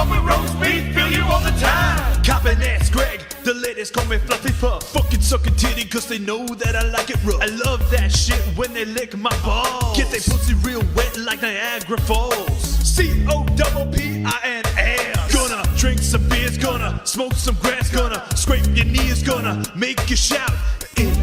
up with roast beef, fill you all the time. Coppin' ass Greg, the ladies call me Fluffy Puff. Fucking suckin' titty cause they know that I like it rough. I love that shit when they lick my balls. Get they pussy real wet like Niagara Falls. COPPINS. Gonna drink some beers, gonna smoke some grass, gonna scrape your knees, gonna make you shout. In,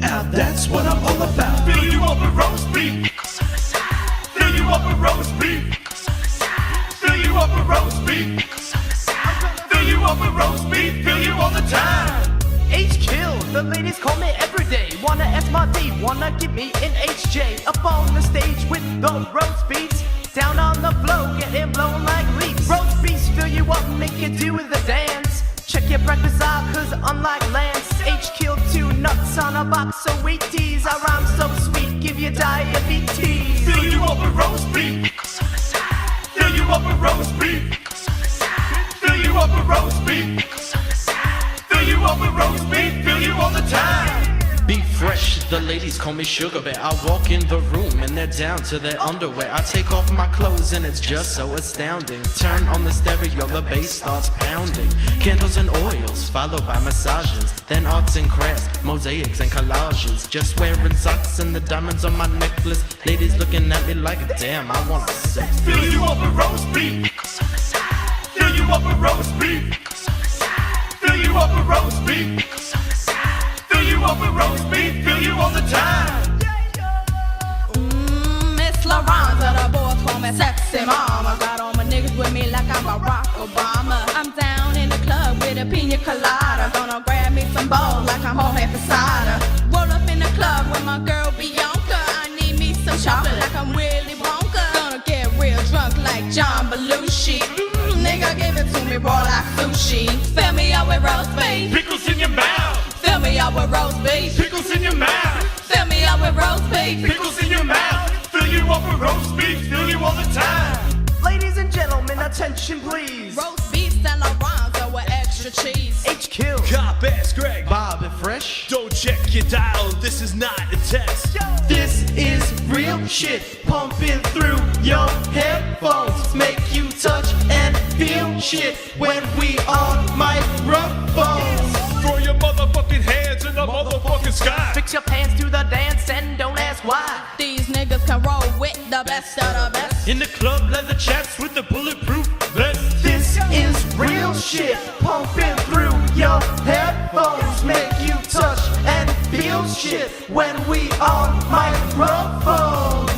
out, that's what I'm all about. Fill you up with roast beef, pickles on the side. Fill you up with roast beef, pickles on the side. Fill you up with roast beef, pickles on the side. Fill you up with roast beef, fill you all the time. H-Kill, the ladies call me every day. Wanna F my D, wanna give me an HJ. Up on the stage with the roast beats. Down on the floor, getting blown like leaves. Roast beats fill you up, make you do the dance. Check your breakfast out, cause unlike Lance, H-Kill 2 nuts on a box of Wheaties. I rhyme so sweet, give you diabetes. Fill you up with roast beef, pickles on the side. Fill you up with roast beef, pickles on the side. Fill you up with roast beef, pickles on the side. Fill you up with roast beef, fill you all the time. Be fresh, the ladies call me Sugar Bear. I walk in the room and they're down to their underwear. I take off my clothes and it's just so astounding. Turn on the stereo, the bass starts pounding. Candles and oils, followed by massages. Then arts and crafts, mosaics and collages. Just wearing socks and the diamonds on my necklace. Ladies looking at me like, damn, I want sex. Fill you up with roast beef, pickles on the side. Fill you up with roast beef, pickles on the side. Fill you up with roast beef, pickles on the side. Fill you up with roast beef, fill you all the time. Miss Laronda, the boys call me sexy mama. Got all my niggas with me like I'm Barack Obama. I'm down in the club with a pina colada. Gonna grab me some balls like I'm Jorge Posada. Roll up in the club with my girl Bianca. I need me some chocolate like I'm Willy Wonka. Gonna get real drunk like John Belushi. Nigga, give it to me raw like sushi. Fill me up with roast beef, Pickles in your mouth. fill me up with roast beef. Pickles in your mouth. Fill me up with roast beef. Pickles in your mouth. Fill you up with roast beef, fill you all the time. Ladies and gentlemen, attention please. Roast beef and Laronda with extra cheese. H-Kill, Cop ass Greg, Bob and Fresh. don't check your dial, this is not a test. This is real shit pumping through your headphones. Make you touch and feel shit when we on microphones. Throw your motherfucking hands in the motherfucking sky. fix your pants to the dance and don't ask why. These niggas can roll with the best of the best. In the club, leather chaps with the bulletproof vest. This is real shit pumping through your headphones. Make you touch and feel shit when we on microphones.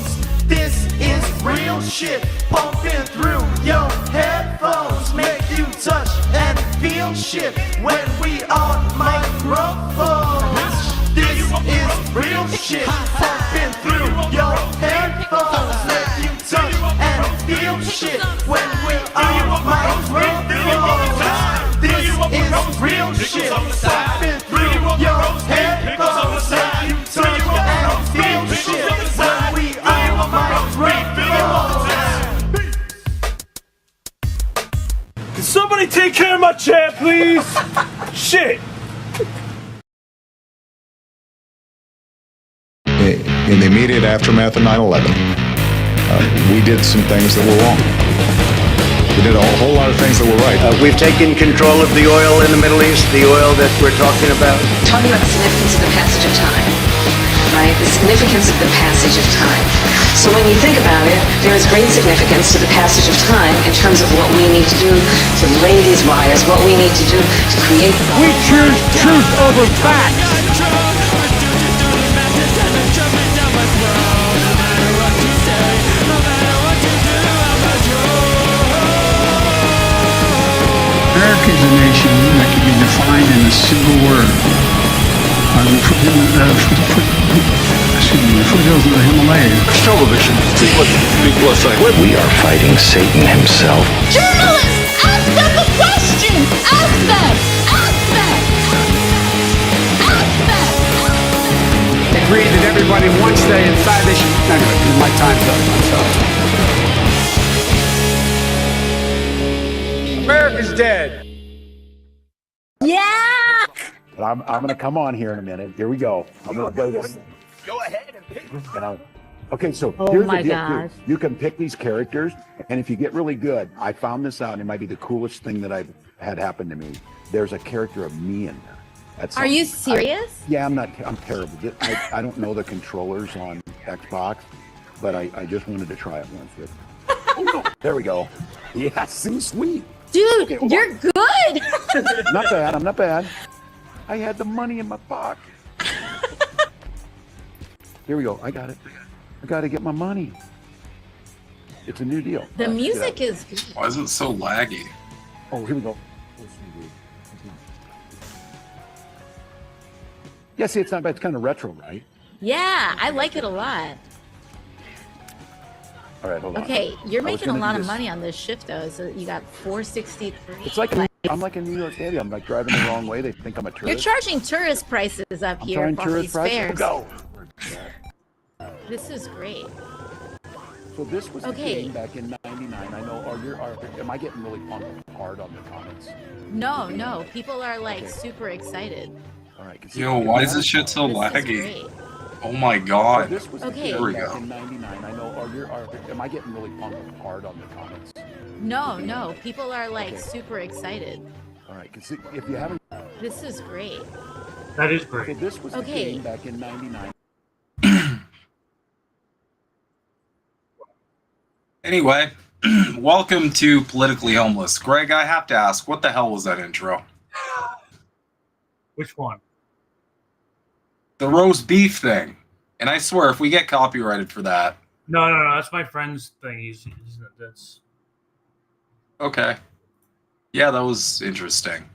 This is real shit pumping through your headphones. Make you touch and feel shit when we on microphones. This is real shit pumping through your headphones. Make you touch and feel shit when we on microphones. This is real shit pumping through your headphones. Make you touch and feel shit when we on microphones. Can somebody take care of my chair, please? Shit. In the immediate aftermath of 9/11, we did some things that were wrong. We did a whole lot of things that were right. We've taken control of the oil in the Middle East, the oil that we're talking about. Talking about the significance of the passage of time, right? The significance of the passage of time. So when you think about it, there is great significance to the passage of time in terms of what we need to do to lay these wires, what we need to do to create. We choose truth over facts. America is a nation that can be defined in a single word. The foothills of the Himalayas. Television. See what people are saying. We are fighting Satan himself. Journalists, ask them the question! Ask them! Ask them! Ask them! Agreed that everybody wants to stay inside this. Anyway, my time's up. I'm sorry. America's dead. Yeah! But I'm going to come on here in a minute. Here we go. I'm going to play this. Go ahead and pick. And Okay, so Oh here's my the deal. gosh. You can pick these characters, and if you get really good, I found this out, and it might be the coolest thing that I've had happen to me. There's a character of me in there. That's Are you something serious? Yeah, I'm terrible. I don't know the controllers on Xbox, but I just wanted to try it once. Oh, no. There we go. Yeah, seems sweet. Dude, Okay, hold you're good. Not bad. I'm not bad. I had the money in my pocket. Here we go. I got it. I got to get my money. It's a new deal. The music is good. Why is it so laggy? Oh, here we go. Yeah, see, it's not bad. It's kind of retro, right? Yeah, I like it a lot. All right, hold on. Okay, you're I was making a gonna lot do of this. money on this shift though. So you got 463. It's like I'm like in New York City. I'm like driving the wrong way. They think I'm a tourist. You're charging tourist prices up I'm here trying for tourist these prices. fairs. Go. This is great. So this was the Okay. game back in '99. I know. Am I getting really hard on the comments? No, people are like Okay. super excited. All right. 'cause Yo, why is this shit so This is laggy? great. Oh my So god. this was the Okay. game There we back go. in '99. I know. Am I getting really hard on the comments? No, people are like Okay. super excited. All right. 'Cause if you haven't, This is great. That is okay, great. this was the Okay. game back in '99. Anyway, welcome to Politically Homeless. Greg, I have to ask, what the hell was that intro? Which one? The roast beef thing. And I swear, if we get copyrighted for that, No. That's my friend's thing. That's okay. Yeah, that was interesting.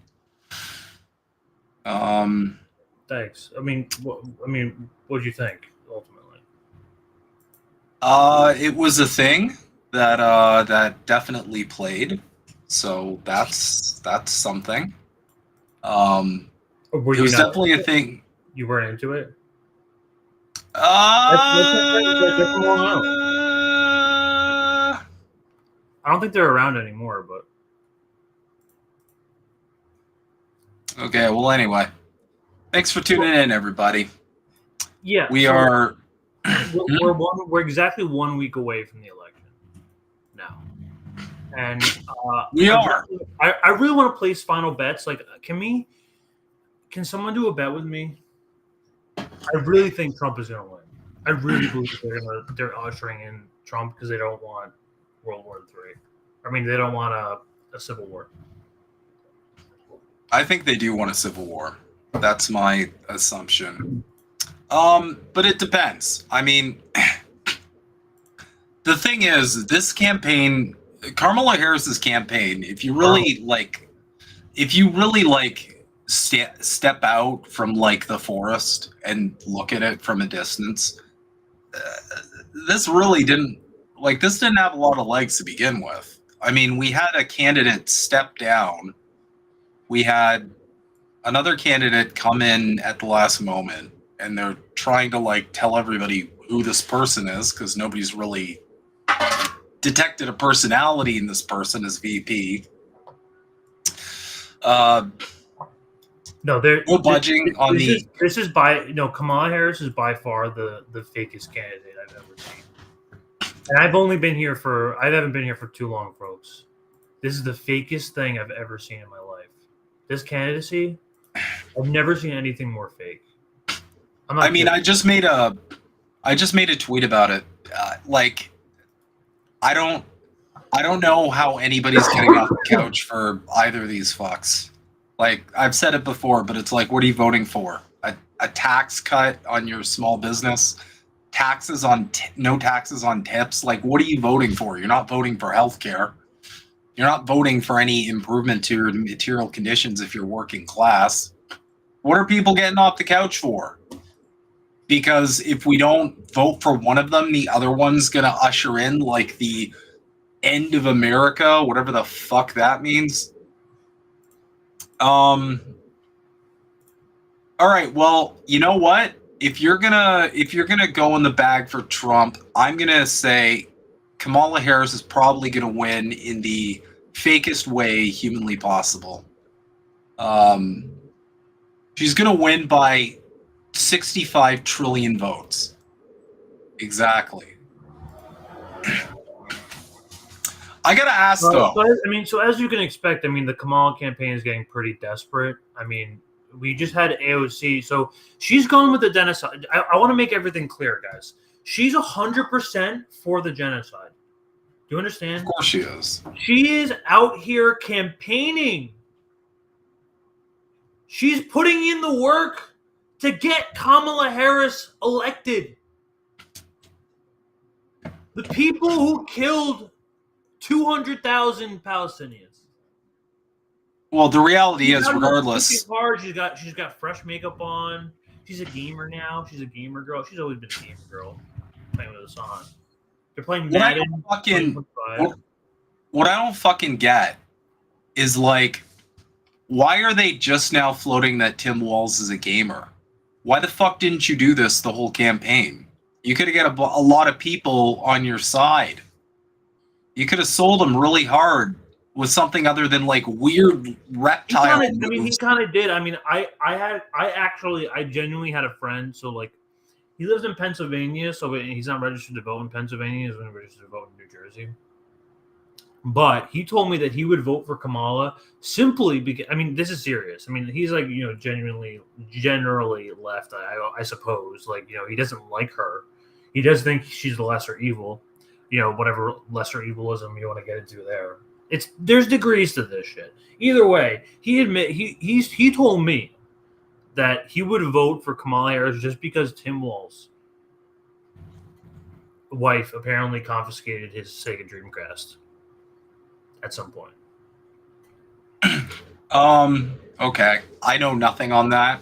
thanks. I mean, what do you think ultimately? It was a thing that that definitely played. So that's something. Or were It you was not? definitely a thing. You weren't into it. I don't think they're around anymore, but Okay, well, anyway. Thanks for tuning in, everybody. yeah, We so are... we're exactly 1 week away from the election now, and We are. I really want to place final bets. Like, can someone do a bet with me? I really think Trump is going to win. I really believe they're ushering in Trump because they don't want World War III. I mean, they don't want a civil war. I think they do want a civil war. That's my assumption. But it depends. I mean, the thing is, this campaign, Kamala Harris's campaign, if you really step out from like the forest and look at it from a distance, this didn't have a lot of legs to begin with. I mean, we had a candidate step down. We had another candidate come in at the last moment, and they're trying to like tell everybody who this person is because nobody's really detected a personality in this person as VP. No, they're No budging on the. Kamala Harris is by far the fakest candidate I've ever seen. And I haven't been here for too long, folks. This is the fakest thing I've ever seen in my life. This candidacy, I've never seen anything more fake. I just made a tweet about it. I don't know how anybody's getting off the couch for either of these fucks. Like, I've said it before, but it's like, what are you voting for? A tax cut on your small business? No taxes on tips? Like, what are you voting for? You're not voting for healthcare. You're not voting for any improvement to your material conditions if you're working class. What are people getting off the couch for? Because if we don't vote for one of them, the other one's going to usher in like the end of America, whatever the fuck that means. All right, well, you know what? If you're gonna go in the bag for Trump, I'm gonna say Kamala Harris is probably gonna win in the fakest way humanly possible. She's gonna win by 65 trillion votes. Exactly. I gotta ask though. So as you can expect, I mean, the Kamala campaign is getting pretty desperate. I mean, we just had AOC, so she's going with the genocide. I want to make everything clear, guys. She's 100% for the genocide. Do you understand? Of course she is. She is out here campaigning. She's putting in the work to get Kamala Harris elected. The people who killed 200,000 Palestinians. Well, the reality is, regardless. Hard. She's got fresh makeup on. She's a gamer now. She's a gamer girl. She's always been a gamer girl. Playing with us on. They're playing Madden. What I don't fucking get is, like, why are they just now floating that Tim Walz is a gamer? Why the fuck didn't you do this the whole campaign? You could have got a lot of people on your side. You could have sold them really hard with something other than like weird reptile. He kind of did. I mean, I genuinely had a friend. So like, he lives in Pennsylvania, so he's not registered to vote in Pennsylvania. He's registered to vote in New Jersey. But he told me that he would vote for Kamala simply because, I mean, this is serious. I mean, he's like, generally left, I suppose. Like, he doesn't like her. He does think she's the lesser evil. Whatever lesser evilism you want to get into there. There's degrees to this shit. Either way, he told me that he would vote for Kamala Harris just because Tim Walz's wife apparently confiscated his Sega Dreamcast at some point. Okay. I know nothing on that.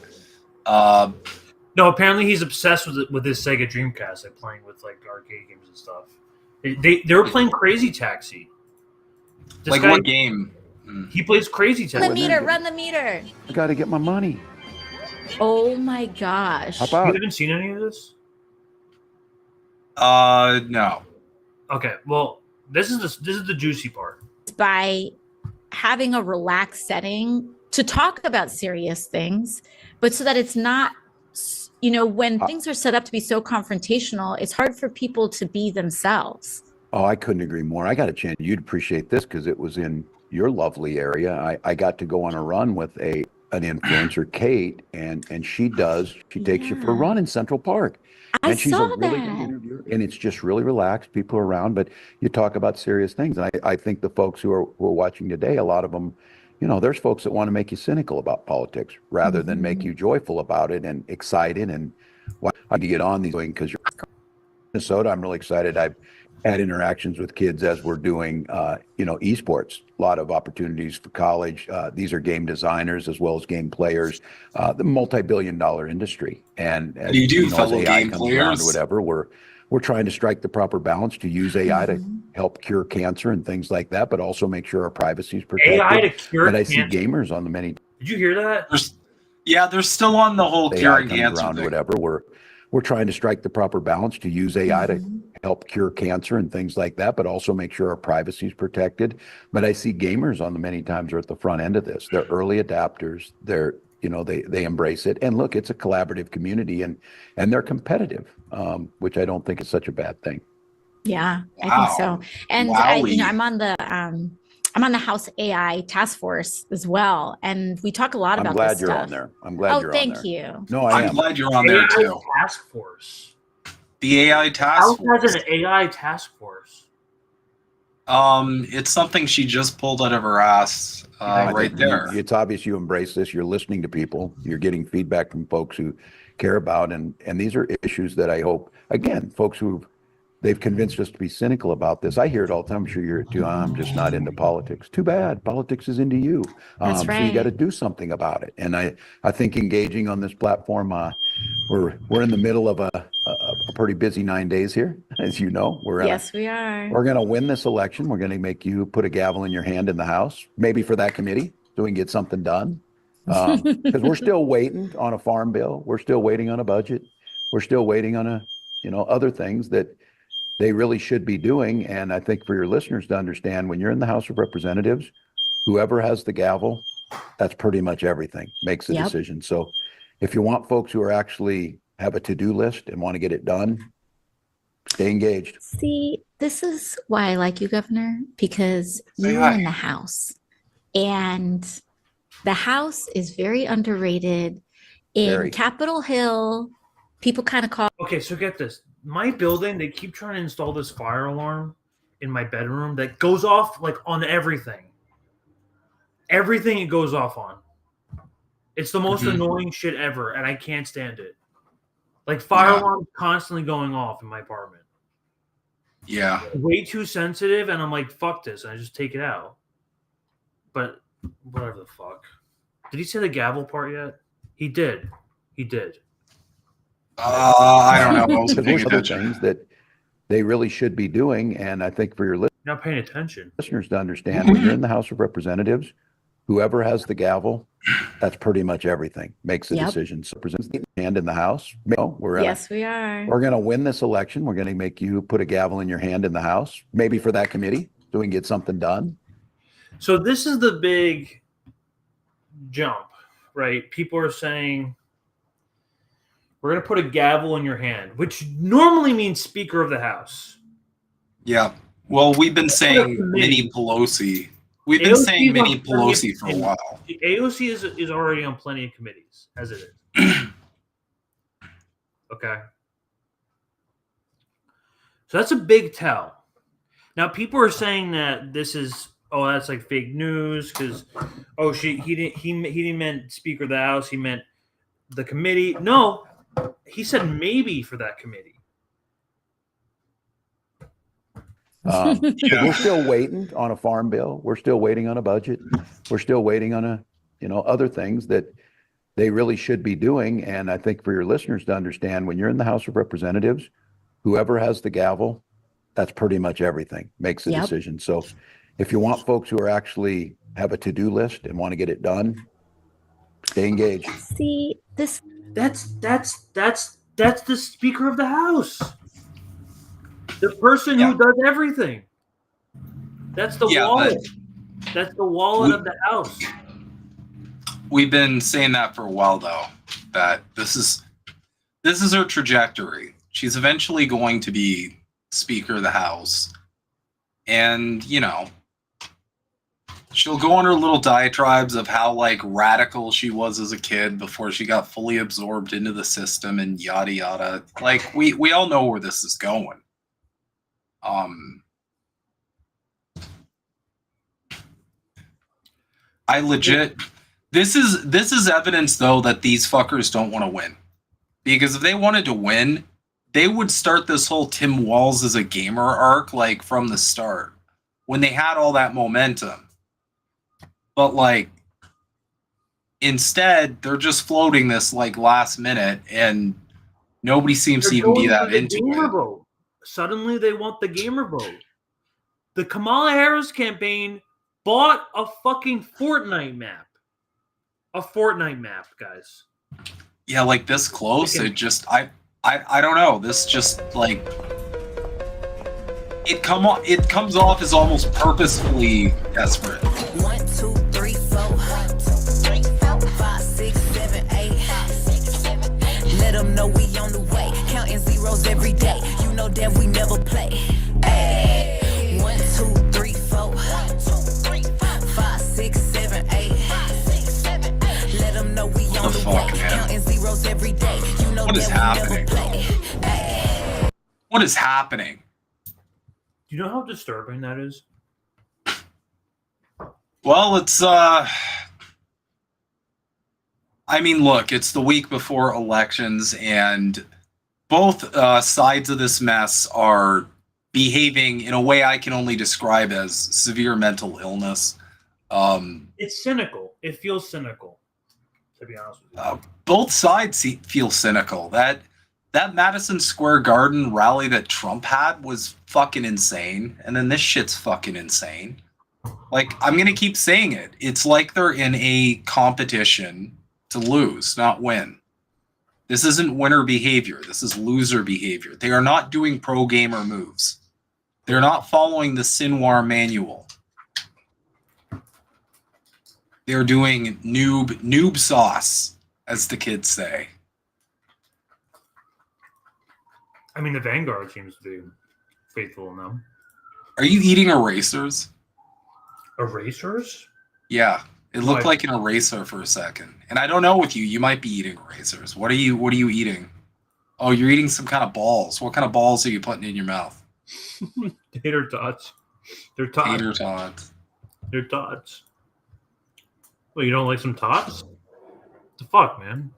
No, apparently he's obsessed with his Sega Dreamcast, like playing with like arcade games and stuff. They were playing Crazy Taxi. What game? He plays Crazy Taxi. Run the meter. I got to get my money. Oh my gosh. How about? You haven't seen any of this? No. Okay, well, this is the juicy part. By having a relaxed setting to talk about serious things, but so that it's not, when things are set up to be so confrontational, it's hard for people to be themselves. Oh, I couldn't agree more. I got a chance. You'd appreciate this because it was in your lovely area. I got to go on a run with an influencer, Kate, and she takes you for a run in Central Park. And she's a really good interviewer, and it's just really relaxed. People are around, but you talk about serious things. And I think the folks who are watching today, a lot of them, there's folks that want to make you cynical about politics rather than make you joyful about it and excited. And why do you get on these things? Because you're in Minnesota, I'm really excited. I've had interactions with kids as we're doing, esports. A lot of opportunities for college. These are game designers as well as game players. The multi-billion-dollar industry. And as, you do, fellow as AI game comes players. around or whatever, we're trying to strike the proper balance to use AI to help cure cancer and things like that, but also make sure our privacy is protected. AI to cure but I cancer. see gamers on the many. Did you hear that? They're still on the whole curing cancer around thing. or whatever. We're trying to strike the proper balance to use AI to help cure cancer and things like that, but also make sure our privacy is protected. But I see gamers on the many times are at the front end of this. They're early adapters. They're, they embrace it. And look, it's a collaborative community and they're competitive, which I don't think is such a bad thing. Yeah, wow. I think so. And I'm on the House AI task force as well, and we talk a lot about this stuff. I'm glad you're on there. I'm glad you're on there. Oh, thank you. No, I'm glad you're on there too. Task force. The AI task force. Has an AI task force. It's something she just pulled out of her ass right there. It's obvious you embrace this. You're listening to people. You're getting feedback from folks who care about, and these are issues that I hope, again, folks they've convinced us to be cynical about this. I hear it all the time. I'm sure you're too. I'm just not into politics. Too bad. Politics is into you. That's right. So you got to do something about it. And I think engaging on this platform, we're in the middle of a pretty busy 9 days here, as you know. Yes, we are. We're going to win this election. We're going to make you put a gavel in your hand in the House, maybe for that committee, so we can get something done. Because we're still waiting on a farm bill. We're still waiting on a budget. We're still waiting on other things that they really should be doing. And I think for your listeners to understand, when you're in the House of Representatives, whoever has the gavel, that's pretty much everything, makes the decision. So if you want folks who are actually have a to-do list and want to get it done, Stay engaged. See, this is why I like you, Governor, because Say you hi. are in the House. And the House is very underrated. In Very. Capitol Hill, people kind of call. Okay, so get this. My building, they keep trying to install this fire alarm in my bedroom that goes off like on everything. Everything it goes off on. It's the most annoying shit ever, and I can't stand it. Like fire alarms constantly going off in my apartment. Yeah. Way too sensitive, and I'm like, fuck this, and I just take it out. But whatever the fuck. Did he say the gavel part yet? He did. He did. I don't know. I was Because paying there's other attention. things that they really should be doing, and I think for your You're not paying attention. listeners to understand, when you're in the House of Representatives, whoever has the gavel, that's pretty much everything. Makes the Yep. decision. So presents the hand in the House. No, Yes, we are. we're gonna win this election. We're gonna make you put a gavel in your hand in the House, maybe for that committee, so we can get something done. So this is the big jump, right? People are saying we're going to put a gavel in your hand, which normally means Speaker of the House. Yeah. Well, we've been saying Mini Pelosi. We've been saying Mini Pelosi for a while. The AOC is already on plenty of committees, as it is. Okay. So that's a big tell. Now people are saying that this is that's like fake news because he didn't meant Speaker of the House, he meant the committee. No, he said maybe for that committee. We're still waiting on a farm bill. We're still waiting on a budget. We're still waiting on other things that they really should be doing. And I think for your listeners to understand, when you're in the House of Representatives, whoever has the gavel, that's pretty much everything. Makes the decision. So if you want folks who are actually have a to-do list and want to get it done, stay engaged. See, this That's the Speaker of the House. The person who does everything. That's the wallet. That's the wallet of the House. We've been saying that for a while, though, that this is her trajectory. She's eventually going to be Speaker of the House. And, she'll go on her little diatribes of how, radical she was as a kid before she got fully absorbed into the system and yada, yada. We all know where this is going. I legit... This is evidence, though, that these fuckers don't want to win. Because if they wanted to win, they would start this whole Tim Walz as a gamer arc, from the start. When they had all that momentum. But, instead, they're just floating this, last minute, and nobody seems to even be that into it. Vote. Suddenly, they want the gamer vote. The Kamala Harris campaign bought a fucking Fortnite map. A Fortnite map, guys. Yeah, this close, it just... I don't know. This just, It comes off as almost purposefully desperate. 1, 2, 3, 4. 5, 6, 7, 8. Let them know we on the way. Counting zeros every day. You know that we never play. Ay. 1, 2, 3, 4. 5, 6, 7, 8. Let them know we on the way. Counting zeros every day. You know What is that we happening? never play. Ay. What is happening? Do you know how disturbing that is? Well, it's look, it's the week before elections, and both sides of this mess are behaving in a way I can only describe as severe mental illness. It's cynical. It feels cynical, to be honest with you. Both sides feel cynical. That Madison Square Garden rally that Trump had was fucking insane, and then this shit's fucking insane. I'm gonna keep saying it. It's like they're in a competition to lose, not win. This isn't winner behavior. This is loser behavior. They are not doing pro gamer moves. They're not following the Sinwar manual. They're doing noob sauce, as the kids say. I mean, the Vanguard seems to be faithful in them. Are you eating erasers? Erasers? Yeah, it looked like an eraser for a second. And I don't know with you. You might be eating erasers. What are you eating? Oh, you're eating some kind of balls. What kind of balls are you putting in your mouth? Tater tots. They're tots. Tater tots. They're tots. Well, you don't like some tots? What the fuck, man?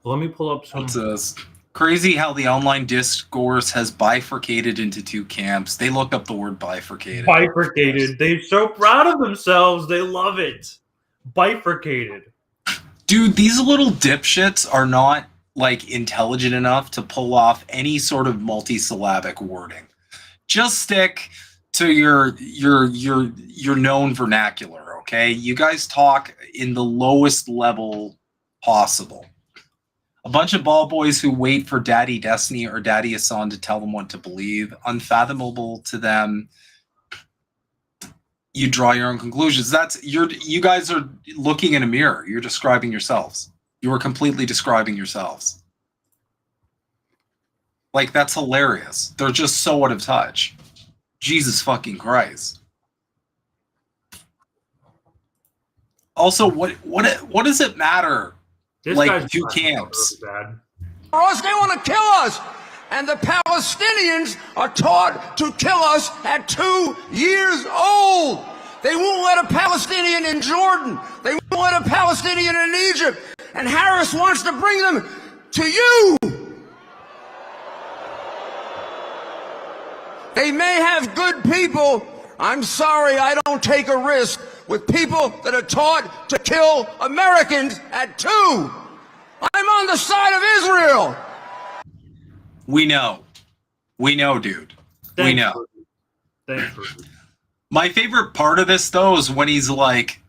Let me pull up some. What's this? Crazy how the online discourse has bifurcated into two camps. They looked up the word bifurcated. Bifurcated. They're so proud of themselves. They love it. Bifurcated. Dude, these little dipshits are not like intelligent enough to pull off any sort of multisyllabic wording. Just stick to your known vernacular, okay? You guys talk in the lowest level possible. A bunch of ball boys who wait for Daddy Destiny or Daddy Hassan to tell them what to believe. Unfathomable to them. You draw your own conclusions. You guys are looking in a mirror. You're describing yourselves. You are completely describing yourselves. Like, that's hilarious. They're just so out of touch. Jesus fucking Christ. Also, what does it matter? This Like, two camps. Really bad. For us, they want to kill us. And the Palestinians are taught to kill us at 2 years old. They won't let a Palestinian in Jordan. They won't let a Palestinian in Egypt. And Harris wants to bring them to you. They may have good people. I'm sorry, I don't take a risk with people that are taught to kill Americans at 2. I'm on the side of Israel. We know, dude. We know. Thanks. My favorite part of this, though, is when he's like,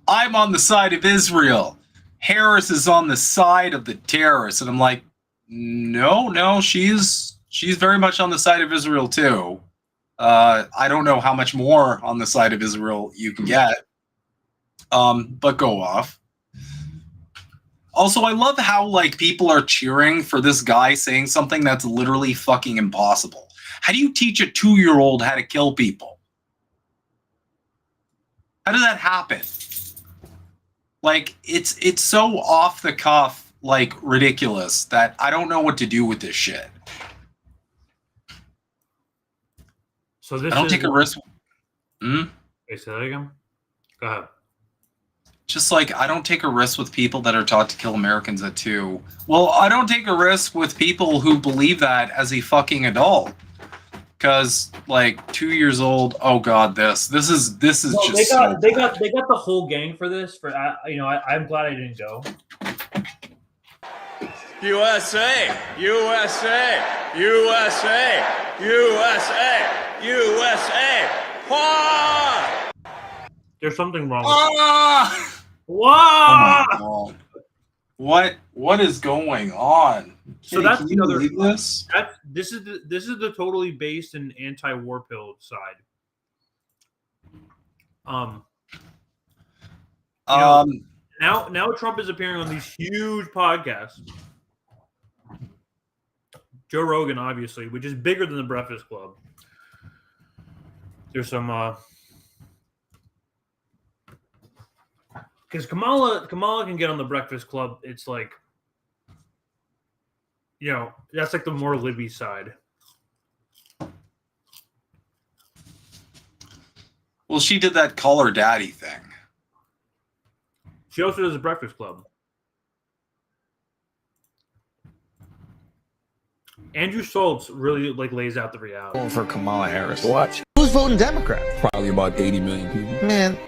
I'm on the side of Israel. Harris is on the side of the terrorists. And I'm like, no, she's very much on the side of Israel, too. I don't know how much more on the side of Israel you can get. But go off. Also, I love how, like, people are cheering for this guy saying something that's literally fucking impossible. How do you teach a 2-year-old how to kill people? How does that happen? Like, it's so off the cuff, like, ridiculous that I don't know what to do with this shit. So this I don't take a risk. Wait, say that again? Go ahead. Just like, I don't take a risk with people that are taught to kill Americans at 2. Well, I don't take a risk with people who believe that as a fucking adult. Because, like, 2 years old, oh god, this is Well, just they got the whole gang for this. I'm glad I didn't go. USA, USA, USA, USA, USA. Why? There's something wrong. Ah! Wow! Oh my god! What is going on? So that's can the you other. believe this? This is the totally based in anti-war pill side. Now Trump is appearing on these huge podcasts. Joe Rogan, obviously, which is bigger than the Breakfast Club. There's some because Kamala can get on the Breakfast Club. It's like, that's like the more Libby side. Well, she did that call her daddy thing. She also does a Breakfast Club. Andrew Schultz really lays out the reality. Voting for Kamala Harris. Watch. Who's voting Democrat? Probably about 80 million people. Man,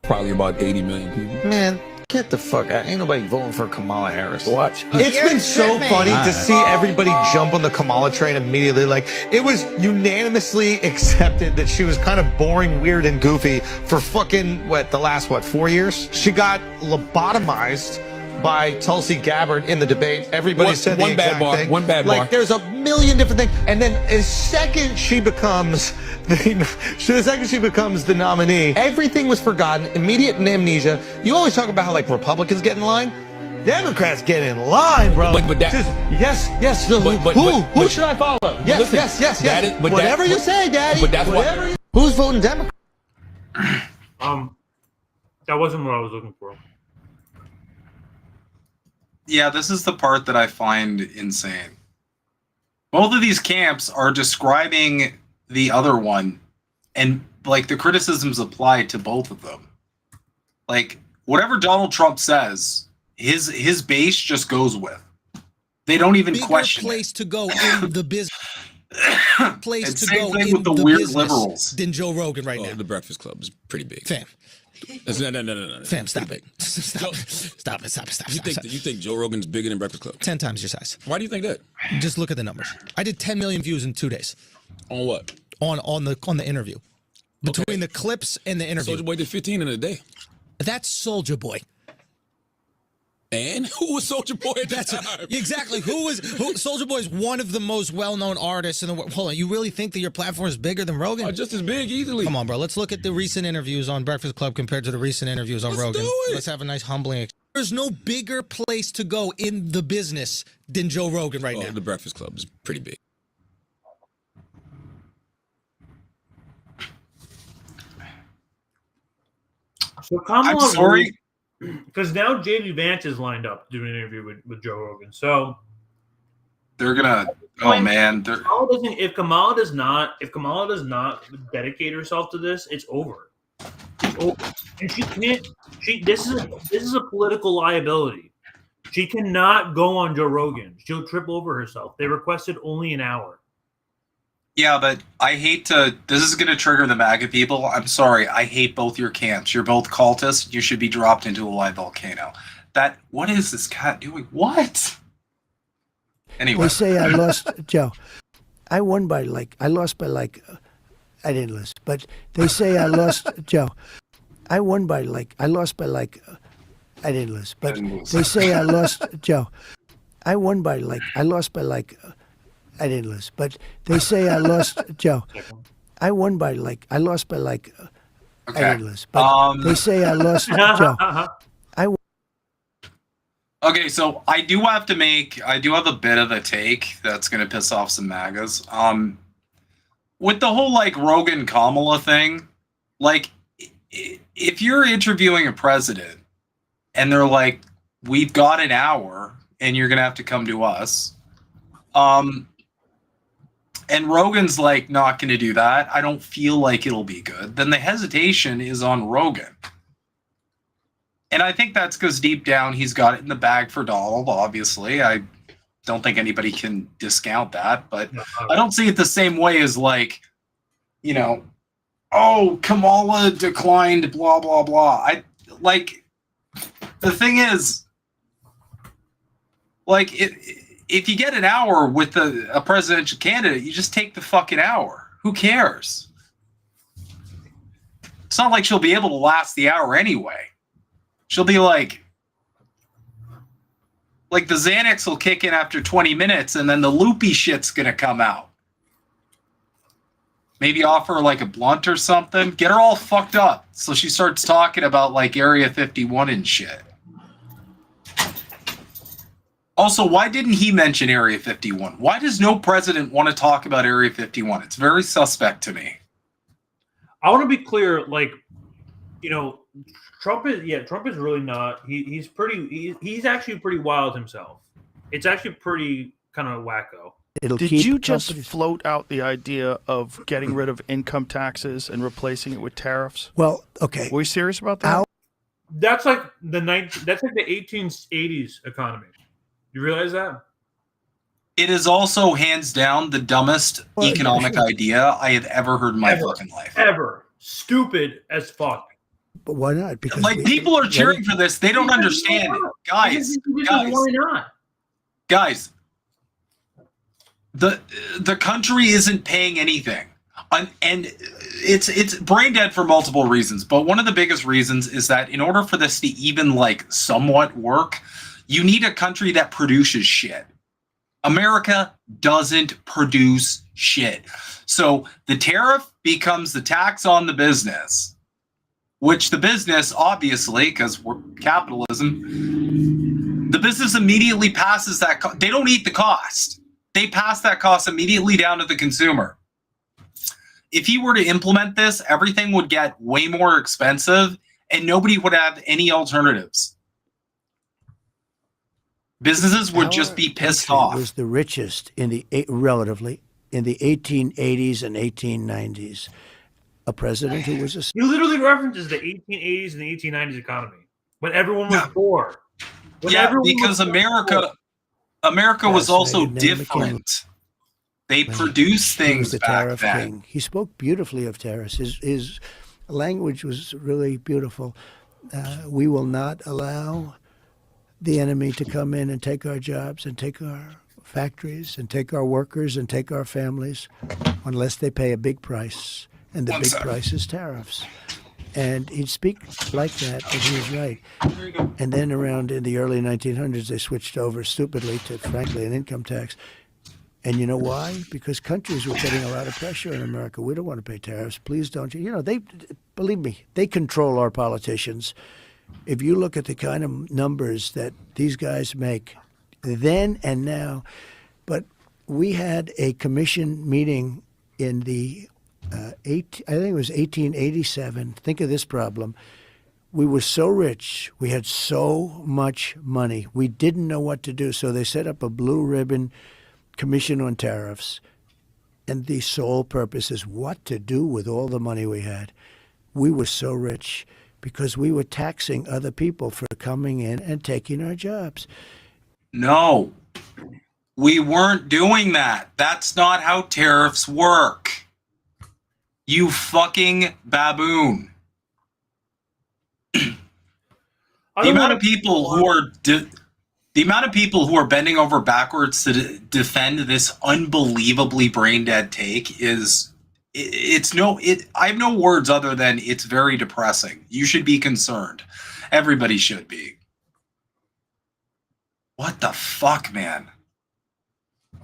Probably about 80 million people. Man, get the fuck out. Ain't nobody voting for Kamala Harris. Watch. It's been so funny to see everybody jump on the Kamala train immediately. Like, it was unanimously accepted that she was kind of boring, weird, and goofy for fucking, the last 4 years? She got lobotomized by Tulsi Gabbard in the debate. Everybody said the exact thing. One bad bar. Like, there's a million different things. And then the second she becomes the nominee, everything was forgotten, immediate amnesia. You always talk about how, Republicans get in line. Democrats get in line, bro. But that, just, yes. So who should I follow? Yes, listen, yes. That is, whatever you say, Daddy. But that's whatever who's voting Democrat? That wasn't what I was looking for. Yeah, this is the part that I find insane. Both of these camps are describing the other one, and like the criticisms apply to both of them. Like whatever Donald Trump says, his base just goes with. They don't even question place it. to go in the business. Place and to same go thing in with the the weird business liberals. than Joe Rogan right now. The Breakfast Club is pretty big. Fam. No. Fam, stop it. Stop it. You think Joe Rogan's bigger than Breakfast Club? 10 times your size. Why do you think that? Just look at the numbers. I did 10 million views in 2 days. On what? On the interview. Between the clips and the interview. Soulja Boy did 15 in a day. That's Soulja Boy. And who was Soulja Boy at that time? Exactly. Soulja Boy is one of the most well-known artists in the world. Hold on, you really think that your platform is bigger than Rogan? Just as big, easily. Come on, bro. Let's look at the recent interviews on Breakfast Club compared to the recent interviews on Rogan. Let's have a nice humbling experience. There's no bigger place to go in the business than Joe Rogan right now. The Breakfast Club is pretty big. So Kamala, I'm sorry. Because now JD Vance is lined up to do an interview with Joe Rogan. So they're gonna. Oh man, if Kamala does not dedicate herself to this, it's over. It's over. And she can't. This is a political liability. She cannot go on Joe Rogan. She'll trip over herself. They requested only an hour. Yeah, but I hate to. This is going to trigger the MAGA people. I'm sorry. I hate both your camps. You're both cultists. You should be dropped into a live volcano. What is this cat doing? What? Anyway. They say I lost, Joe. I won by I lost by I didn't lose. But they say I lost, Joe. I won by I lost by I didn't lose. But they say I lost, Joe. I won by I lost by I didn't lose, but they say I lost, Joe. I won by I lost by I didn't lose, but they say I lost, Joe. Okay, so I do have a bit of a take that's gonna piss off some MAGAs. With the whole Rogan Kamala thing, if you're interviewing a president and they're like, we've got an hour and you're gonna have to come to us, and Rogan's not going to do that, I don't feel like it'll be good, then the hesitation is on Rogan. And I think that's because deep down he's got it in the bag for Donald, obviously. I don't think anybody can discount that, but I don't see it the same way as oh, Kamala declined, blah, blah, blah. The thing is, if you get an hour with a presidential candidate, you just take the fucking hour. Who cares? It's not like she'll be able to last the hour anyway. She'll be like the Xanax will kick in after 20 minutes and then the loopy shit's going to come out. Maybe offer her a blunt or something. Get her all fucked up so she starts talking about Area 51 and shit. Also, why didn't he mention Area 51? Why does no president want to talk about Area 51? It's very suspect to me. I want to be clear, Trump is really not. He's actually pretty wild himself. It's actually pretty kind of wacko. Did you just float out the idea of getting rid of income taxes and replacing it with tariffs? Well, okay. Were you serious about that? That's like the 1880s economy. You realize that? It is also hands down the dumbest economic idea I have ever heard in my fucking life. Ever. Stupid as fuck. But why not? Because people are cheering for this. They don't understand it. Guys. Why not? Guys. The country isn't paying anything. And it's brain dead for multiple reasons. But one of the biggest reasons is that in order for this to even somewhat work, you need a country that produces shit. America doesn't produce shit. So the tariff becomes the tax on the business, which the business, obviously, because we're capitalism, The business immediately passes that. They don't eat the cost. They pass that cost immediately down to the consumer. If he were to implement this, everything would get way more expensive and nobody would have any alternatives. Businesses would just be pissed off. It was the richest in the relatively in the 1880s and 1890s. A president who was a He literally references the 1880s and the 1890s economy when everyone was poor. Because America was also different. They produced things the back tariff then. king. He spoke beautifully of tariffs. His language was really beautiful. We will not allow the enemy to come in and take our jobs and take our factories and take our workers and take our families unless they pay a big price. And the big price is tariffs. And he'd speak like that, and he was right. And then around in the early 1900s, they switched over stupidly to, frankly, an income tax. And you know why? Because countries were putting a lot of pressure on America. We don't want to pay tariffs. Please don't. You know, they, believe me, they control our politicians. If you look at the kind of numbers that these guys make then and now, but we had a commission meeting in the I think it was 1887. Think of this problem. We were so rich. We had so much money. We didn't know what to do. So they set up a blue ribbon commission on tariffs. And the sole purpose is what to do with all the money we had. We were so rich because we were taxing other people for coming in and taking our jobs. No, we weren't doing that. That's not how tariffs work. You fucking baboon. The amount of people who are bending over backwards to defend this unbelievably brain dead take is I have no words other than it's very depressing. You should be concerned. Everybody should be. What the fuck, man?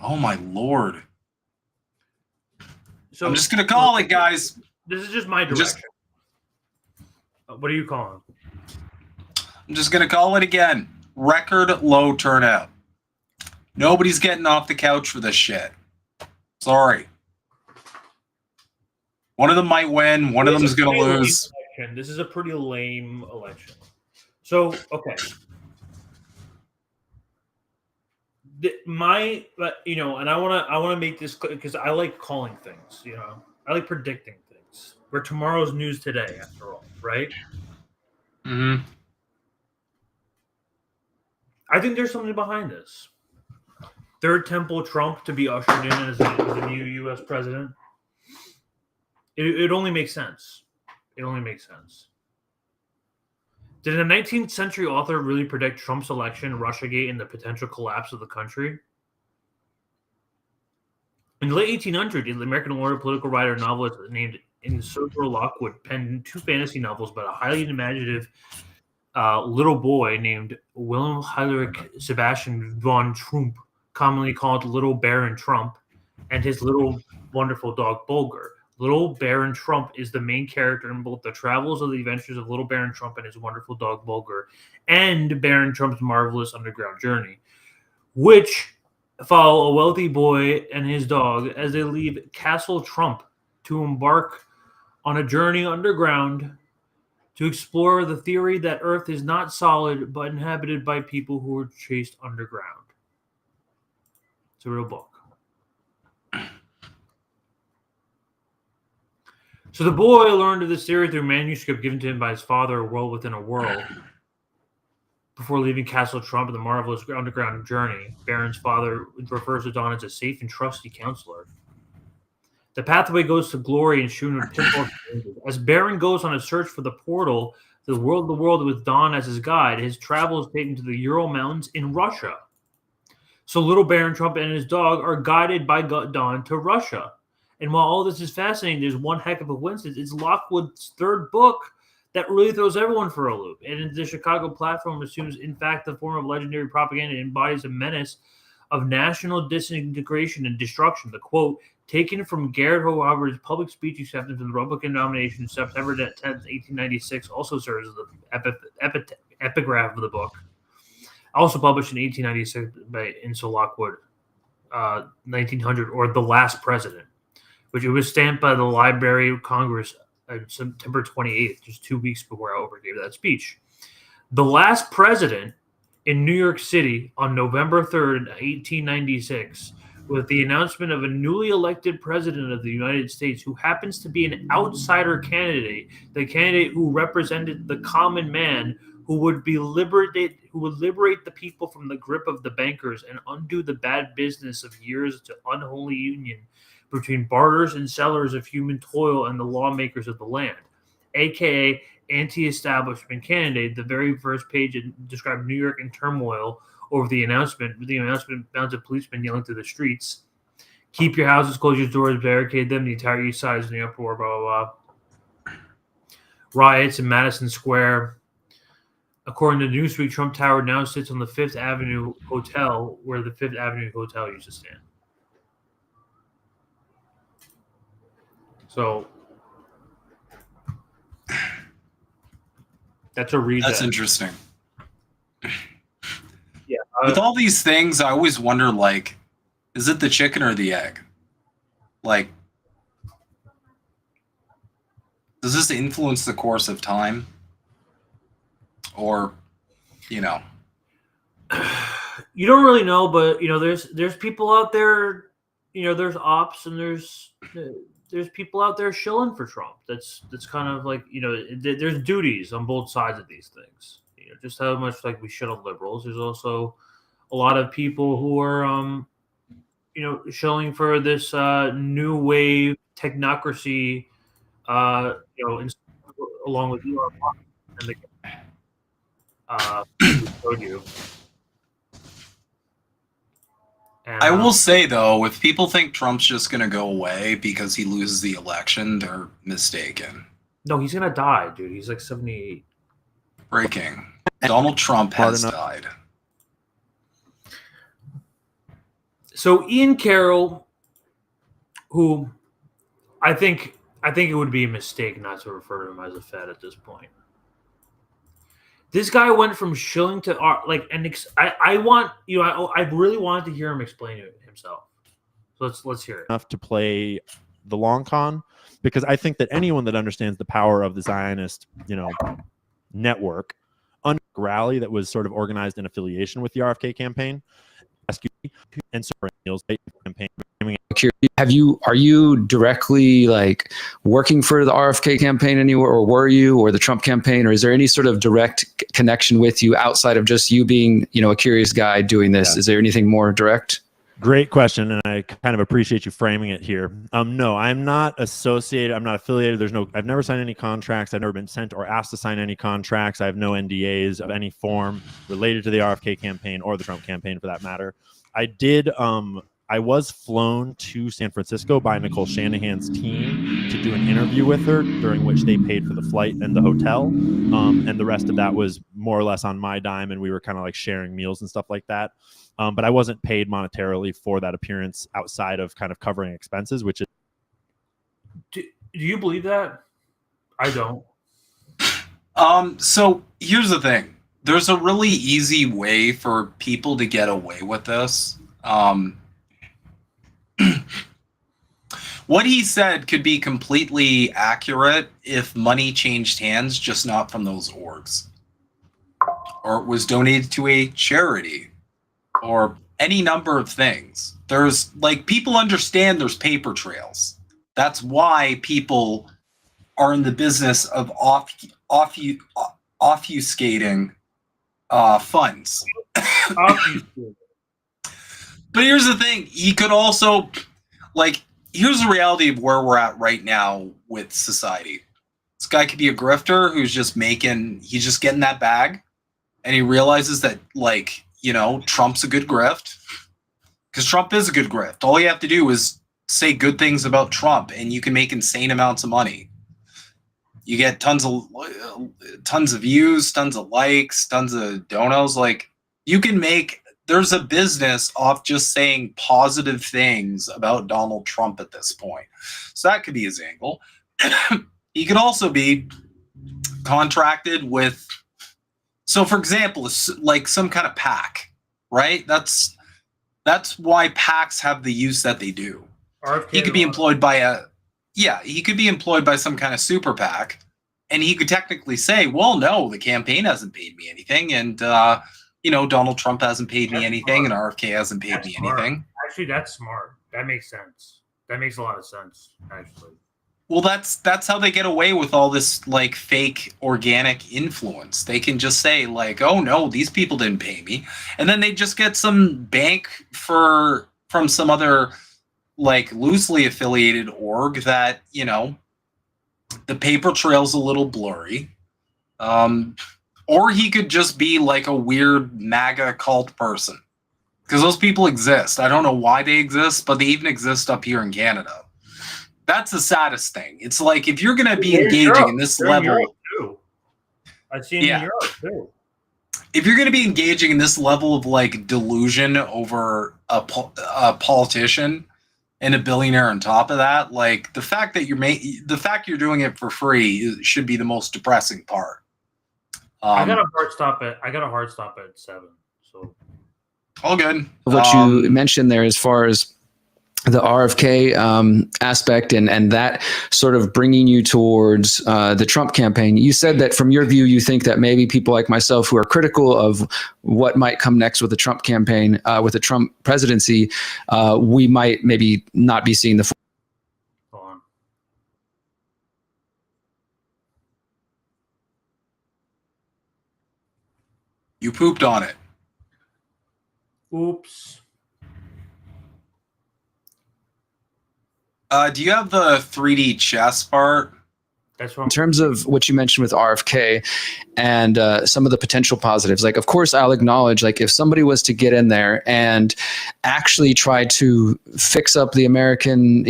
Oh my lord. So I'm just gonna call it, guys. This is just my direction. What are you calling? I'm just gonna call it again. Record low turnout. Nobody's getting off the couch for this shit. Sorry. One of them might win. One of them's gonna lose. This is a pretty lame election. So, okay. And I want to make this because I like calling things. You know, I like predicting things. We're tomorrow's news today, after all, right? Mm-hmm. I think there's something behind this. Third Temple Trump to be ushered in as a new U.S. president. It only makes sense. It only makes sense. Did a 19th century author really predict Trump's election, Russiagate, and the potential collapse of the country? In the late 1800s, the American lawyer, political writer, and novelist named Isidore Lockwood penned two fantasy novels about a highly imaginative little boy named Wilhelm Heinrich Sebastian von Trump, commonly called Little Baron Trump, and his little wonderful dog Bulger. Little Baron Trump is the main character in both the travels of the adventures of Little Baron Trump and his wonderful dog Bulger, and Baron Trump's marvelous underground journey, which follow a wealthy boy and his dog as they leave Castle Trump to embark on a journey underground to explore the theory that Earth is not solid but inhabited by people who are chased underground. It's a real book. So the boy learned of this theory through a manuscript given to him by his father, A World Within a World. Before leaving Castle Trump and the marvelous underground journey, Baron's father refers to Don as a safe and trusty counselor. The pathway goes to glory and strewn with pitfalls. As Baron goes on a search for the portal, the world with Don as his guide, his travels take him to the Ural Mountains in Russia. So Little Baron Trump and his dog are guided by Don to Russia. And while all this is fascinating, there's one heck of a coincidence. It's Lockwood's third book that really throws everyone for a loop. And the Chicago platform assumes, in fact, the form of legendary propaganda embodies a menace of national disintegration and destruction. The quote, taken from Garrett Hoover's public speech acceptance of the Republican nomination September 10th, 1896, also serves as the epigraph of the book. Also published in 1896 by Insel Lockwood, 1900, or The Last President, which it was stamped by the Library of Congress on September 28th, just 2 weeks before Albert gave that speech. The Last President in New York City on November 3rd, 1896, with the announcement of a newly elected president of the United States who happens to be an outsider candidate, the candidate who represented the common man who would liberate the people from the grip of the bankers and undo the bad business of years to unholy union between barters and sellers of human toil and the lawmakers of the land, aka anti-establishment candidate. The very first page described New York in turmoil over the announcement. The announcement mounted policemen yelling through the streets, "Keep your houses, close your doors, barricade them." The entire East Side is in the uproar. Blah blah blah. Riots in Madison Square. According to Newsweek, Trump Tower now sits on the Fifth Avenue Hotel, where the Fifth Avenue Hotel used to stand. So that's a read. That's interesting. Yeah. With all these things, I always wonder, like, is it the chicken or the egg? Like, does this influence the course of time? Or, you know, you don't really know, but there's people out there, there's ops and there's people out there shilling for Trump. That's kind of like, there's duties on both sides of these things. Just how much like we shit on liberals. There's also a lot of people who are shilling for this new wave technocracy, along with Elon Musk and the showed you. And, I will say, though, if people think Trump's just going to go away because he loses the election, they're mistaken. No, he's going to die, dude. He's like 78. Breaking. Donald Trump has died. So Ian Carroll, who I think it would be a mistake not to refer to him as a Fed at this point. This guy went from shilling to I really wanted to hear him explain it himself. So let's hear it. Enough to play the long con, because I think that anyone that understands the power of the Zionist, network, rally that was sort of organized in affiliation with the RFK campaign, and campaign. Are you directly like working for the RFK campaign anywhere, or were you, or the Trump campaign, or is there any sort of direct connection with you outside of just you being, a curious guy doing this? Yeah. Is there anything more direct? Great question, and I kind of appreciate you framing it here. No, I'm not associated. I'm not affiliated. I've never signed any contracts. I've never been sent or asked to sign any contracts. I have no NDAs of any form related to the RFK campaign or the Trump campaign, for that matter. I was flown to San Francisco by Nicole Shanahan's team to do an interview with her, during which they paid for the flight and the hotel. And the rest of that was more or less on my dime, and we were kind of like sharing meals and stuff like that. But I wasn't paid monetarily for that appearance outside of kind of covering expenses, which is. Do you believe that? I don't. So here's the thing. There's a really easy way for people to get away with this. What he said could be completely accurate if money changed hands, just not from those orgs, or it was donated to a charity, or any number of things. There's people understand there's paper trails. That's why people are in the business of obfuscating funds. But here's the thing. He could also, here's the reality of where we're at right now with society. This guy could be a grifter who's just he's just getting that bag, and he realizes that, Trump's a good grift. Because Trump is a good grift. All you have to do is say good things about Trump, and you can make insane amounts of money. You get tons of views, tons of likes, tons of donos. You can make. There's a business off just saying positive things about Donald Trump at this point. So that could be his angle. He could also be contracted with, So, for example, like some kind of PAC, right? That's why PACs have the use that they do. RFK He could be employed by he could be employed by some kind of super PAC, and he could technically say, well, no, the campaign hasn't paid me anything, and Donald Trump hasn't paid me anything, and RFK hasn't paid me anything. Actually, that's smart. That makes sense. That makes a lot of sense, actually. Well, that's how they get away with all this like fake organic influence. They can just say like, "Oh no, these people didn't pay me," and then they just get some bank from some other like loosely affiliated org that the paper trail's a little blurry. Or he could just be like a weird MAGA cult person, because those people exist. I don't know why they exist, but they even exist up here in Canada. That's the saddest thing. It's like if you're going to be engaging in this level, I've seen in Europe too. If you're going to be engaging in this level of like delusion over a politician and a billionaire on top of that, like the fact that you're doing it for free should be the most depressing part. I got a hard stop at 7. So all good. What you mentioned there, as far as the RFK aspect and that sort of bringing you towards the Trump campaign, you said that from your view, you think that maybe people like myself who are critical of what might come next with the Trump campaign, with the Trump presidency, we might maybe not be seeing the. Hold on. You pooped on it. Oops. Do you have the 3D chess part? In terms of what you mentioned with RFK and some of the potential positives, like, of course, I'll acknowledge, like, if somebody was to get in there and actually try to fix up the American,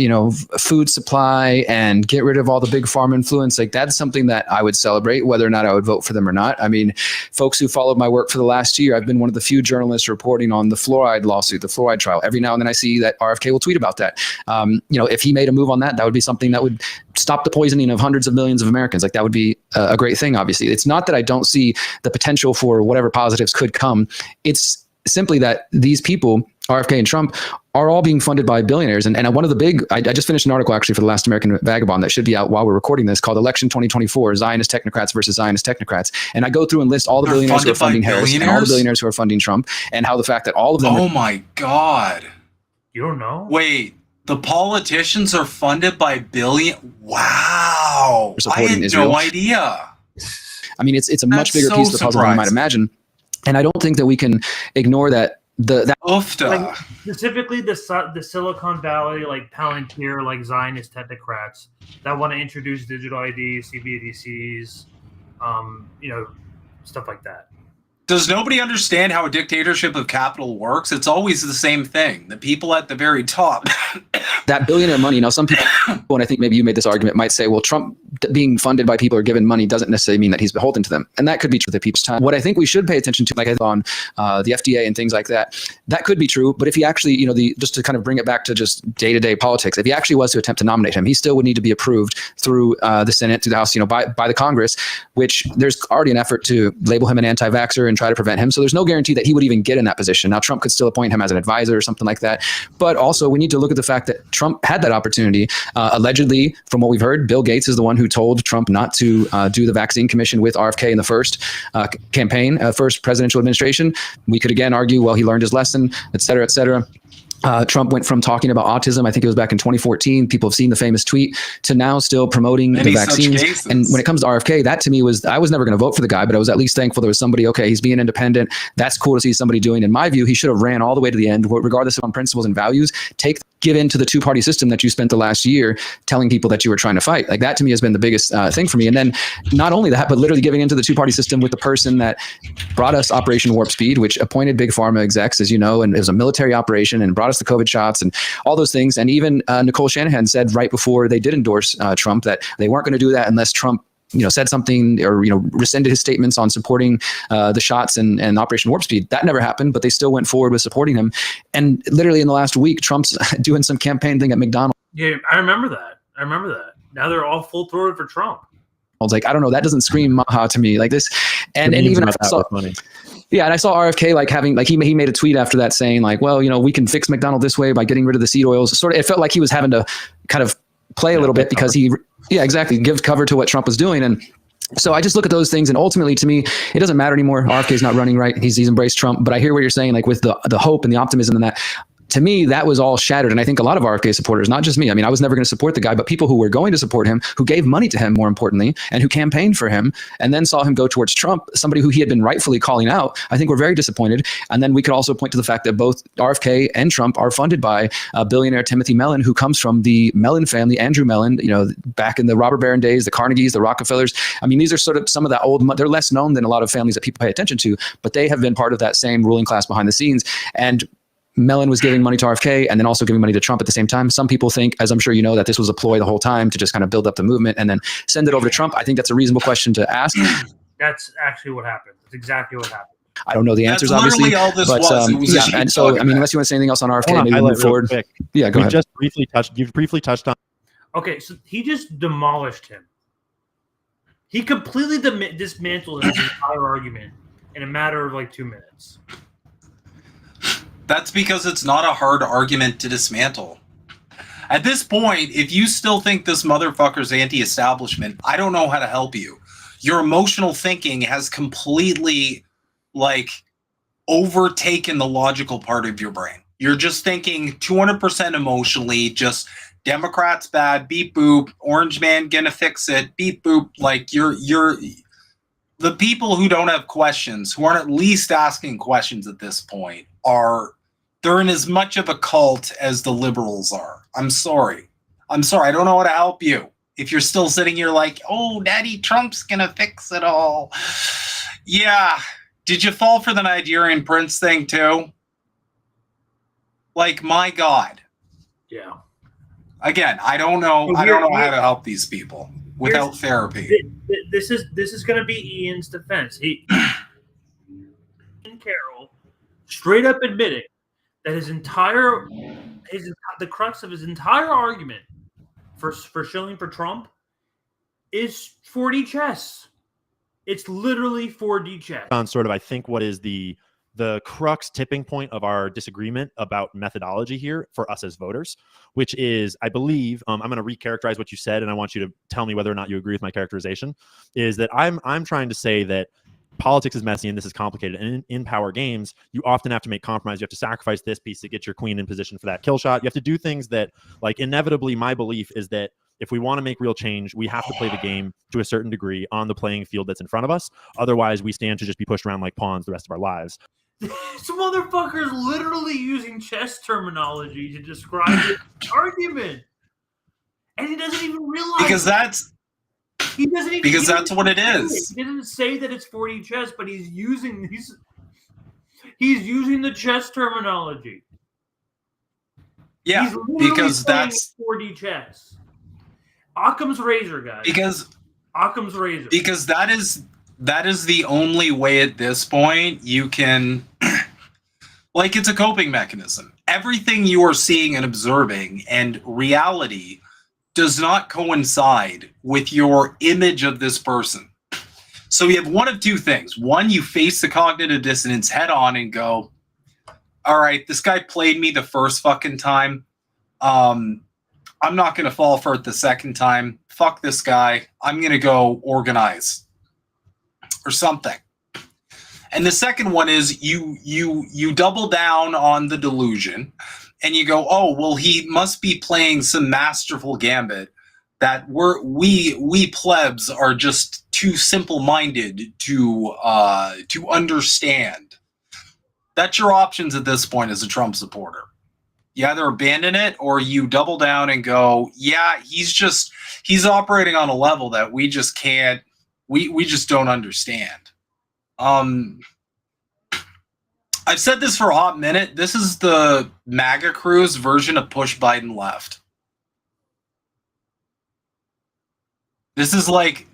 food supply and get rid of all the big farm influence, like, that's something that I would celebrate, whether or not I would vote for them or not. I mean, folks who followed my work for the last year, I've been one of the few journalists reporting on the fluoride lawsuit, the fluoride trial. Every now and then I see that RFK will tweet about that. If he made a move on that, that would be something that would stop the poisoning of hundreds of millions of Americans. Like, that would be a great thing, obviously. It's not that I don't see the potential for whatever positives could come. It's simply that these people, RFK and Trump, are all being funded by billionaires. And one of the big, I just finished an article actually for the Last American Vagabond that should be out while we're recording this, called Election 2024, Zionist Technocrats versus Zionist Technocrats. And I go through and list all the billionaires who are funding Harris and all the billionaires who are funding Trump, and how the fact that all of them. Oh my God. You don't know? Wait. The politicians are funded by Wow. I had no idea. I mean, it's a much bigger piece of the puzzle than you might imagine. And I don't think that we can ignore that. Like, specifically the Silicon Valley, like Palantir, like Zionist technocrats that want to introduce digital IDs, CBDCs, stuff like that. Does nobody understand how a dictatorship of capital works? It's always the same thing. The people at the very top. That billionaire money. Now, some people, and I think maybe you made this argument, might say, well, Trump being funded by people or given money doesn't necessarily mean that he's beholden to them. And that could be true at people's time. What I think we should pay attention to, like on the FDA and things like that, that could be true. But if he actually, just to kind of bring it back to just day-to-day politics, if he actually was to attempt to nominate him, he still would need to be approved through the Senate, through the House, by the Congress, which there's already an effort to label him an anti-vaxxer and try to prevent him. So there's no guarantee that he would even get in that position. Now, Trump could still appoint him as an advisor or something like that. But also, we need to look at the fact that Trump had that opportunity. Allegedly, from what we've heard, Bill Gates is the one who told Trump not to do the vaccine commission with RFK in the first campaign, first presidential administration. We could again argue, well, he learned his lesson, et cetera, et cetera. Trump went from talking about autism, I think it was back in 2014, people have seen the famous tweet, to now still promoting the vaccines. And when it comes to RFK, that to me I was never going to vote for the guy, but I was at least thankful there was somebody, okay, he's being independent. That's cool to see somebody doing. In my view, he should have ran all the way to the end, regardless of on principles and values. Give in to the two-party system that you spent the last year telling people that you were trying to fight. Like, that to me has been the biggest thing for me. And then not only that, but literally giving into the two-party system with the person that brought us Operation Warp Speed, which appointed big pharma execs, as you know, and it was a military operation and brought us the COVID shots and all those things. And even Nicole Shanahan said right before they did endorse Trump that they weren't going to do that unless Trump said something or, rescinded his statements on supporting the shots and Operation Warp Speed. That never happened, but they still went forward with supporting him. And literally in the last week, Trump's doing some campaign thing at McDonald's. Yeah, I remember that. Now they're all full throated for Trump. Like, I don't know, that doesn't scream Maha to me like this. And The memes even about I that saw, were funny. yeah, and I saw RFK like having like he made a tweet after that saying like, well, you know, we can fix McDonald this way by getting rid of the seed oils. Sort of, it felt like he was having to kind of play a little bit because exactly, give cover to what Trump was doing. And so I just look at those things, and ultimately, to me, it doesn't matter anymore. RFK is not running right; he's embraced Trump. But I hear what you're saying, like with the hope and the optimism and that. To me, that was all shattered. And I think a lot of RFK supporters, not just me, I mean, I was never going to support the guy, but people who were going to support him, who gave money to him, more importantly, and who campaigned for him, and then saw him go towards Trump, somebody who he had been rightfully calling out, I think we're very disappointed. And then we could also point to the fact that both RFK and Trump are funded by billionaire Timothy Mellon, who comes from the Mellon family, Andrew Mellon, you know, back in the robber baron days, the Carnegies, the Rockefellers. I mean, these are sort of some of the old, they're less known than a lot of families that people pay attention to, but they have been part of that same ruling class behind the scenes. And Mellon was giving money to RFK and then also giving money to Trump at the same time. Some people think, as I'm sure you know, that this was a ploy the whole time to just kind of build up the movement and then send it over to Trump. I think that's a reasonable question to ask. That's actually what happened. That's exactly what happened. I don't know the answers, That's obviously. literally all this but, was. It was a yeah, and so, I mean, unless you want to say anything else on RFK, maybe we'll move forward. Quick. Yeah, go ahead. You've briefly touched on. Okay, so he just demolished him. He completely dismantled his entire argument in a matter of like 2 minutes. That's because it's not a hard argument to dismantle. At this point, if you still think this motherfucker's anti-establishment, I don't know how to help you. Your emotional thinking has completely, like, overtaken the logical part of your brain. You're just thinking 200% emotionally, just Democrats bad, beep boop, orange man gonna fix it, beep boop. Like, you're the people who don't have questions, who aren't at least asking questions at this point, they're in as much of a cult as the liberals are. I'm sorry. I don't know how to help you. If you're still sitting here like, oh, Daddy Trump's gonna fix it all. Yeah. Did you fall for the Nigerian prince thing too? Like, my God. Yeah. Again, I don't know how to help these people without therapy. This is going to be Ian's defense. Ian Carroll straight up admitting that the crux of his entire argument for shilling for Trump is 4D chess. It's literally 4D chess. On sort of, I think, what is the crux tipping point of our disagreement about methodology here for us as voters, which is, I believe, I'm going to recharacterize what you said, and I want you to tell me whether or not you agree with my characterization, is that I'm trying to say that politics is messy and this is complicated. And in power games, you often have to make compromise. You have to sacrifice this piece to get your queen in position for that kill shot. You have to do things that, like, inevitably, my belief is that if we want to make real change, we have to play the game to a certain degree on the playing field that's in front of us. Otherwise, we stand to just be pushed around like pawns the rest of our lives. This motherfucker's literally using chess terminology to describe his argument. And he doesn't even realize Because that's what it is. He didn't say that it's 4D chess, but he's using the chess terminology. Yeah, because that's 4D chess. Occam's razor, guys. Occam's razor. Because that is the only way at this point you can, like, it's a coping mechanism. Everything you are seeing and observing and reality does not coincide with your image of this person. So you have one of two things. One, you face the cognitive dissonance head on and go, all right, this guy played me the first fucking time. I'm not going to fall for it the second time. Fuck this guy. I'm going to go organize or something. And the second one is you double down on the delusion and you go, oh, well, he must be playing some masterful gambit that we plebs are just too simple-minded to understand. That's your options at this point as a Trump supporter. You either abandon it or you double down and go, yeah, he's operating on a level that we just can't, we just don't understand. I've said this for a hot minute. This is the MAGA crew's version of push Biden left. This is like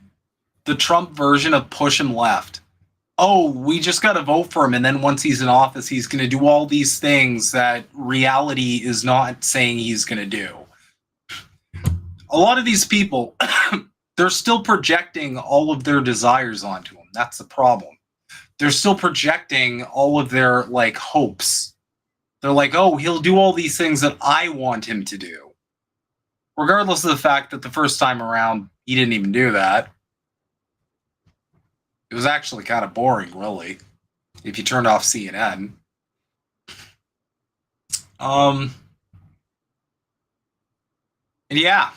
the Trump version of push him left. Oh, we just got to vote for him, and then once he's in office, he's going to do all these things that reality is not saying he's going to do. A lot of these people they're still projecting all of their desires onto him. That's the problem. They're still projecting all of their like hopes. They're like, oh, he'll do all these things that I want him to do. Regardless of the fact that the first time around, he didn't even do that. It was actually kind of boring, really, if you turned off CNN. And yeah.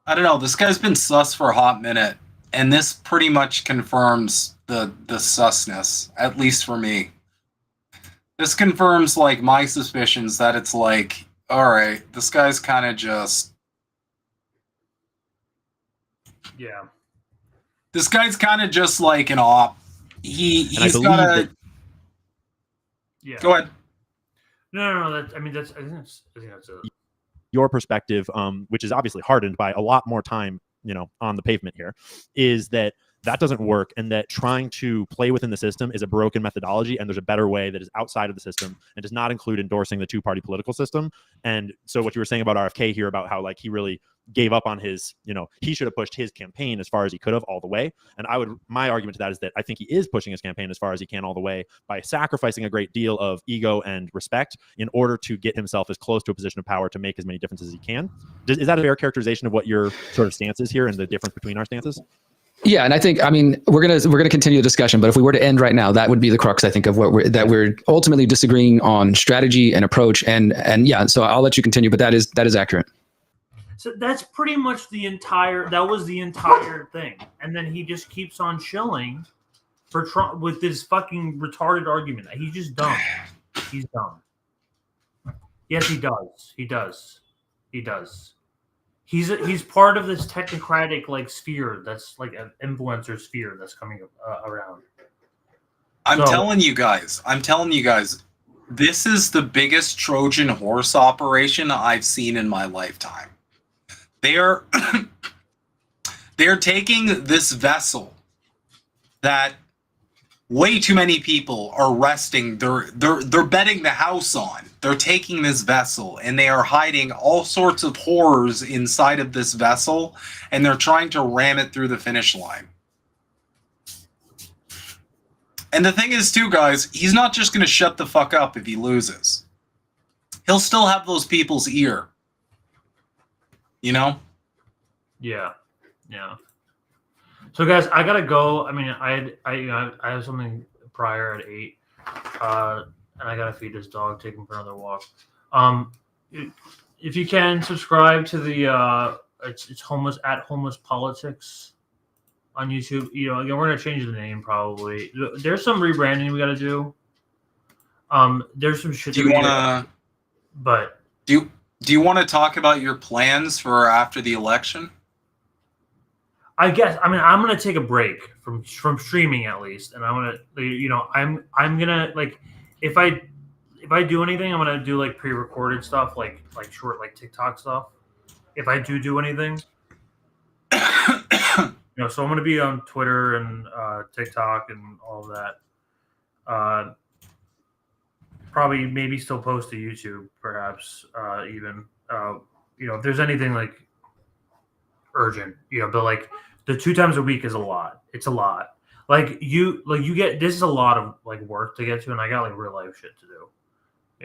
I don't know. This guy's been sus for a hot minute, and this pretty much confirms the susness, at least for me. This confirms like my suspicions that it's like, all right, this guy's kind of just. Yeah. This guy's kind of just like an op. He's got a. Yeah. Go ahead. No. I think that's a. Your perspective, which is obviously hardened by a lot more time, on the pavement here, is that doesn't work, and that trying to play within the system is a broken methodology, and there's a better way that is outside of the system and does not include endorsing the two-party political system. And so what you were saying about RFK here, about how like he really gave up on his, he should have pushed his campaign as far as he could have all the way. And my argument to that is that I think he is pushing his campaign as far as he can all the way by sacrificing a great deal of ego and respect in order to get himself as close to a position of power to make as many differences as he can. Is that a fair characterization of what your sort of stance is here and the difference between our stances? Yeah, and I think, we're gonna continue the discussion, but if we were to end right now, that would be the crux, I think, of we're ultimately disagreeing on strategy and approach, and yeah. So I'll let you continue, but that is accurate. So that's pretty much that was the entire thing, and then he just keeps on chilling for Trump with this fucking retarded argument. He's just dumb. He's dumb. Yes, he does. He does. He's part of this technocratic like sphere that's like an influencer sphere that's coming around. I'm telling you guys, this is the biggest Trojan horse operation I've seen in my lifetime. They're taking this vessel that way too many people are resting. They're betting the house on. They're taking this vessel and they are hiding all sorts of horrors inside of this vessel, and they're trying to ram it through the finish line. And the thing is, too, guys, he's not just going to shut the fuck up if he loses. He'll still have those people's ear. Yeah. So, guys, I gotta go. I mean, I have something prior at 8, and I gotta feed this dog, take him for another walk. If you can subscribe to the it's homeless politics on YouTube. Again, we're gonna change the name probably. There's some rebranding we gotta do. There's some shit. Do you want to talk about your plans for after the election? I guess. I mean, I'm gonna take a break from streaming at least, and I'm gonna, I'm gonna like, if I do anything, I'm gonna do like pre-recorded stuff, like short, like TikTok stuff. If I do anything, so I'm gonna be on Twitter and TikTok and all of that. Probably, maybe still post to YouTube, perhaps even. If there's anything like urgent, but like the 2 times a week is a lot. It's a lot. You get, this is a lot of like work to get to, and I got like real life shit to do.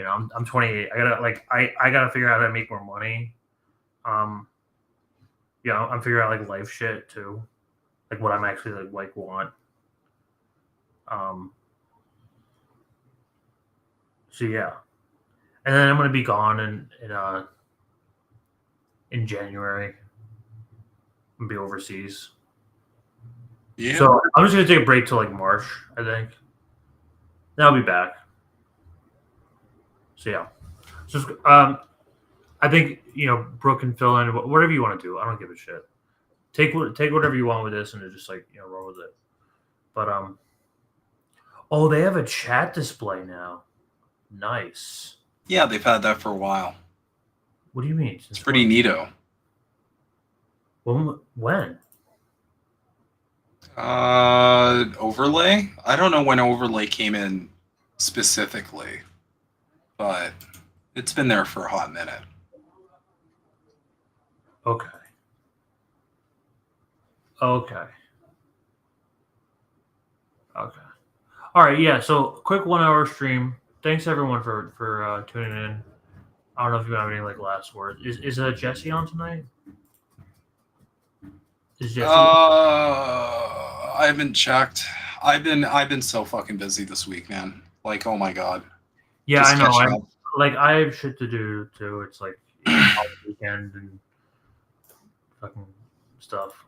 I'm 28. I gotta figure out how to make more money. I'm figuring out like life shit too, like what I'm actually like want. So yeah, and then I'm gonna be gone in January. And be overseas. Yeah. So I'm just gonna take a break till like March, I think. Then I'll be back. So yeah. So I think Brooke can fill in whatever you want to do. I don't give a shit. Take whatever you want with this and just like roll with it. But they have a chat display now. Nice. Yeah, they've had that for a while. What do you mean? It's pretty neato. When? Overlay? I don't know when Overlay came in specifically, but it's been there for a hot minute. Okay. Okay. Okay. All right. Yeah. So quick 1 hour stream. Thanks everyone for tuning in. I don't know if you have any like last words. Is Jesse on tonight? Is Jesse? I haven't checked. I've been so fucking busy this week, man. Like, oh my god. Yeah, Just I know. catching up. I have shit to do too. It's like all weekend and fucking stuff.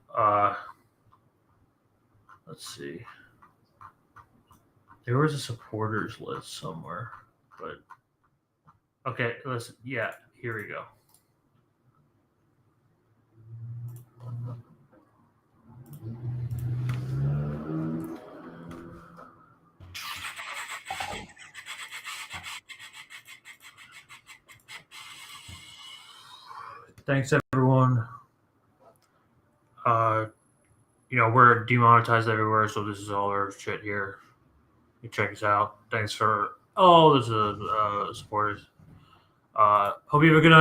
Let's see. There was a supporters list somewhere, but okay. Listen, yeah, here we go. Thanks everyone. We're demonetized everywhere, so this is all our shit here. You check us out. Thanks for all the supporters. Hope you have a good night.